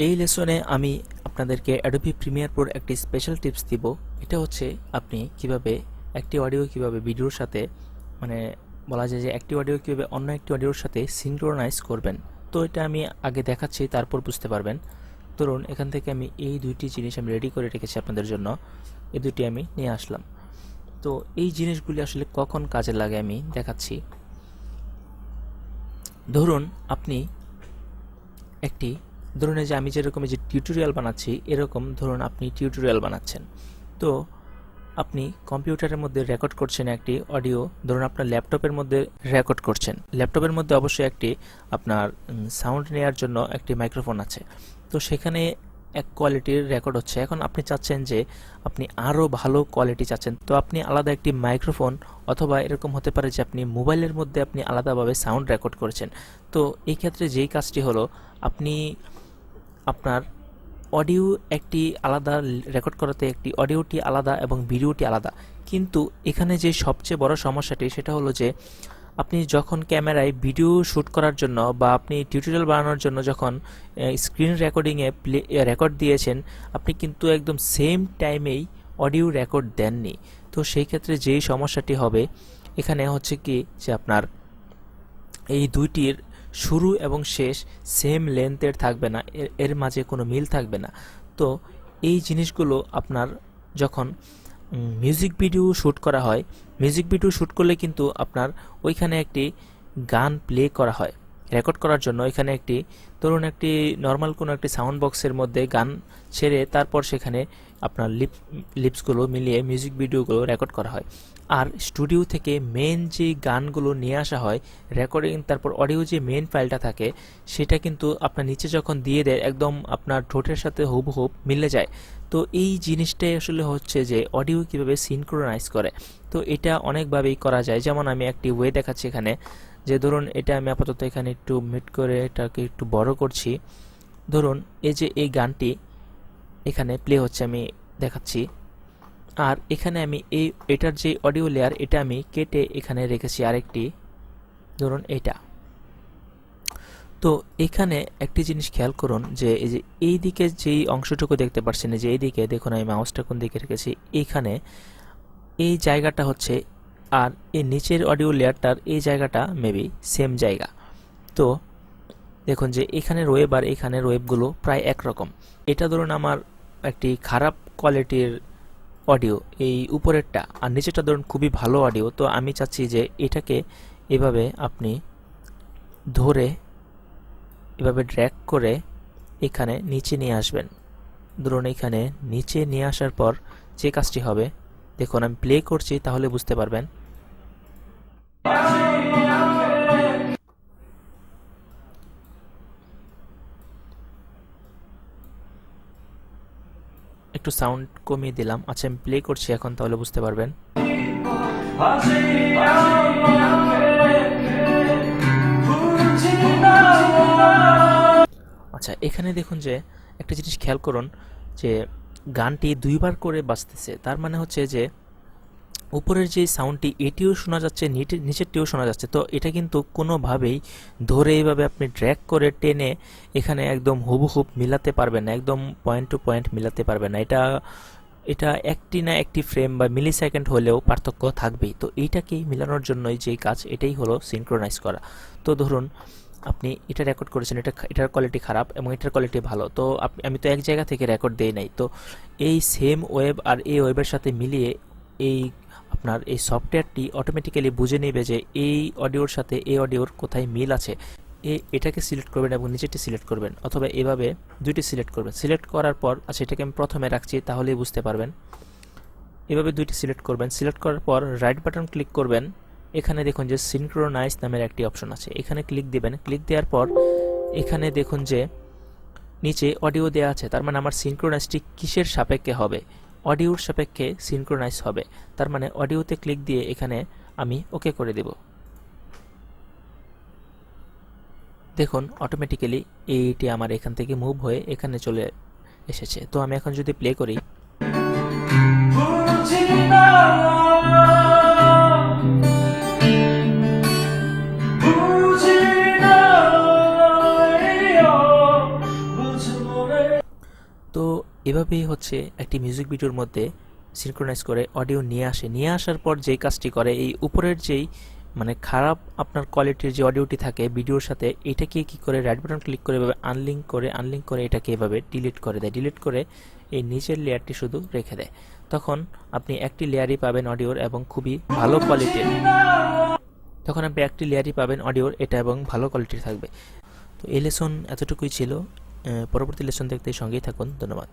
এই লেসনে আমি আপনাদেরকে অ্যাডোবি প্রিমিয়ার প্রোর একটি স্পেশাল টিপস দিব। এটা হচ্ছে আপনি কিভাবে একটি অডিও কিভাবে ভিডিওর সাথে মানে বলা যায় যে একটি অডিও কিভাবে অন্য একটি অডিওর সাথে সিনক্রোনাইজ করবেন। তো এটা আমি আগে দেখাচ্ছি, তারপর বুঝতে পারবেন। ধরুন এখান থেকে আমি এই দুইটি জিনিস আমি রেডি করে রেখেছি আপনাদের জন্য, এই দুটি আমি নিয়ে আসলাম। তো এই জিনিসগুলি আসলে কখন কাজে লাগে আমি দেখাচ্ছি। ধরুন আপনি একটি ধরুন এই যে আমি যেরকম যে টিউটোরিয়াল বানাচ্ছি, এরকম ধরুন আপনি টিউটোরিয়াল বানাচ্ছেন। তো আপনি কম্পিউটারের মধ্যে রেকর্ড করছেন একটি অডিও, ধরুন আপনার ল্যাপটপের মধ্যে রেকর্ড করছেন। ল্যাপটপের মধ্যে অবশ্যই একটি আপনার সাউন্ড নেওয়ার জন্য একটি মাইক্রোফোন আছে। তো সেখানে এক কোয়ালিটির রেকর্ড হচ্ছে। এখন আপনি চাচ্ছেন যে আপনি আরও ভালো কোয়ালিটি চাচ্ছেন, তো আপনি আলাদা একটি মাইক্রোফোন অথবা এরকম হতে পারে যে আপনি মোবাইলের মধ্যে আপনি আলাদাভাবে সাউন্ড রেকর্ড করেছেন। তো এই ক্ষেত্রে যেই কাজটি হলো, আপনি আপনার অডিও একটি আলাদা রেকর্ড করাতে একটি অডিওটি আলাদা এবং ভিডিওটি আলাদা। কিন্তু এখানে যে সবচেয়ে বড় সমস্যাটি সেটা হলো যে আপনি যখন ক্যামেরায় ভিডিও শ্যুট করার জন্য বা আপনি টিউটোরিয়াল বানানোর জন্য যখন স্ক্রিন রেকর্ডিংয়ে রেকর্ড দিয়েছেন, আপনি কিন্তু একদম সেম টাইমেই অডিও রেকর্ড দেননি। তো সেই ক্ষেত্রে যেই সমস্যাটি হবে এখানে হচ্ছে কি যে আপনার এই দুইটির শুরু এবং শেষ সেম লেন্থের থাকবে না, এর মাঝে কোনো মিল থাকবে না। তো এই জিনিসগুলো আপনার যখন মিউজিক ভিডিও শ্যুট করা হয়, মিউজিক ভিডিও শ্যুট করলে কিন্তু আপনার ওইখানে একটি গান প্লে করা হয় রেকর্ড করার জন্য। এখানে একটি ধরুন একটি নর্মাল কোনো একটি সাউন্ড বক্সের মধ্যে গান ছেড়ে তারপর সেখানে আপনার লিপসগুলো মিলিয়ে মিউজিক ভিডিওগুলো রেকর্ড করা হয়। আর স্টুডিও থেকে মেন যে গানগুলো নিয়ে আসা হয় রেকর্ডিং, তারপর অডিও যে মেন ফাইলটা থাকে সেটা কিন্তু আপনার নিচে যখন দিয়ে দেয় একদম আপনার ঠোঁটের সাথে হুবহুব মিলে যায়। তো এই জিনিসটাই আসলে হচ্ছে যে অডিও কিভাবে সিনক্রোনাইজ করে। তো এটা অনেকভাবেই করা যায়, যেমন আমি একটি ওয়ে দেখাচ্ছি এখানে। যে ধরুন এটা আমি আপাতত এখানে একটু মিট করে এটাকে একটু বড় করছি। ধরুন এই যে এই গানটি এখানে প্লে হচ্ছে, আমি দেখাচ্ছি। আর এখানে আমি এটার যে অডিও লেয়ার এটা আমি কেটে এখানে রেখেছি আরেকটি, ধরুন এটা। তো এখানে একটি জিনিস খেয়াল করুন যে এই যে এই দিকে যেই অংশটুকু দেখতে পাচ্ছেন, যে এই দিকে দেখুন আমি মাউসটা কোন দিকে রেখেছি, এইখানে এই জায়গাটা হচ্ছে, আর এই নিচের অডিও লেয়ারটার এই জায়গাটা মেবি সেম জায়গা। তো দেখুন যে এখানের ওয়েব আর এখানের ওয়েবগুলো প্রায় একরকম। এটা ধরুন আমার একটি খারাপ কোয়ালিটির অডিও এই উপরেরটা, আর নিচেরটা ধরুন খুবই ভালো অডিও। তো আমি চাচ্ছি যে এটাকে এভাবে আপনি ধরে এভাবে ড্র্যাগ করে এখানে নিচে নিয়ে আসবেন। ধরুন এখানে নিচে নিয়ে আসার পর যে কাজটি হবে, দেখুন আমি প্লে করছি তাহলে বুঝতে পারবেন। একটু সাউন্ড কমিয়ে দিলাম। আচ্ছা আমি প্লে করছি এখন, তাহলে বুঝতে পারবেন। আচ্ছা এখানে দেখুন যে একটা জিনিস খেয়াল করুন যে গানটি দুইবার করে বাজতেছে, তার মানে হচ্ছে যে উপরের যে সাউন্ডটি এটিও শোনা যাচ্ছে, নিচেরটিও শোনা যাচ্ছে। তো এটা কিন্তু কোনোভাবেই ধরে এইভাবে আপনি ড্র্যাগ করে টেনে এখানে একদম হুবহুব মিলাতে পারবেন না, একদম পয়েন্ট টু পয়েন্ট মিলাতে পারবেন না। এটা এটা একটি না একটি ফ্রেম বা মিলি সেকেন্ড হলেও পার্থক্য থাকবেই। তো এইটাকে মিলানোর জন্যই যেই কাজ, এটাই হলো সিনক্রোনাইজ করা। তো ধরুন আপনি এটা রেকর্ড করেছেন, এটার কোয়ালিটি খারাপ এবং এটার কোয়ালিটি ভালো। তো আমি তো এক জায়গা থেকে রেকর্ড দেই নাই, তো এই সেম ওয়েব আর এই ওয়েবের সাথে মিলিয়ে এই আপনার এই সফটওয়্যারটি অটোমেটিক্যালি বুঝে নেবে যে এই অডিওর সাথে এই অডিওর কোথায় মিল আছে। এটাকে সিলেক্ট করবেন এবং নিচেরটি সিলেক্ট করবেন, অথবা এভাবে দুইটি সিলেক্ট করবেন। সিলেক্ট করার পর আচ্ছা এটাকে আমি প্রথমে রাখছি তাহলেই বুঝতে পারবেন। এভাবে দুইটি সিলেক্ট করবেন। সিলেক্ট করার পর রাইট বাটন ক্লিক করবেন। এখানে দেখুন যে সিনক্রোনাইজ নামের একটি অপশন আছে, এখানে ক্লিক দিবেন। ক্লিক দেওয়ার পর এখানে দেখুন যে নিচে অডিও দেওয়া আছে, তার মানে আমার সিনক্রোনাইজটি কিসের সাপেক্ষে হবে? অডিওর সাপেক্ষে সিনক্রোনাইজ হবে। তার মানে অডিওতে ক্লিক দিয়ে এখানে আমি ওকে করে দেব। দেখুন অটোমেটিক্যালি এইটি আমার এখান থেকে মুভ হয়ে এখানে চলে এসেছে। তো আমি এখন যদি প্লে করি, তো এভাবেই হচ্ছে একটি মিউজিক ভিডিওর মধ্যে সিনক্রোনাইজ করে অডিও নিয়ে আসার পর যেই কাজটি করে, এই উপরের যেই মানে খারাপ আপনার কোয়ালিটির যে অডিওটি থাকে ভিডিওর সাথে, এটাকে কি করে রাইট বাটন ক্লিক করে এভাবে আনলিঙ্ক করে এটাকে এভাবে ডিলিট করে দেয়। ডিলিট করে এই নিচের লেয়ারটি শুধু রেখে দেয়। তখন আপনি একটি লেয়ারই পাবেন অডিওর এবং খুবই ভালো কোয়ালিটির। তখন আপনি একটি লেয়ারই পাবেন অডিওর, এটা এবং ভালো কোয়ালিটির থাকবে। তো এই লেসন এতটুকুই ছিল। পরবর্তী লেসন দেখতে সঙ্গেই থাকুন। ধন্যবাদ।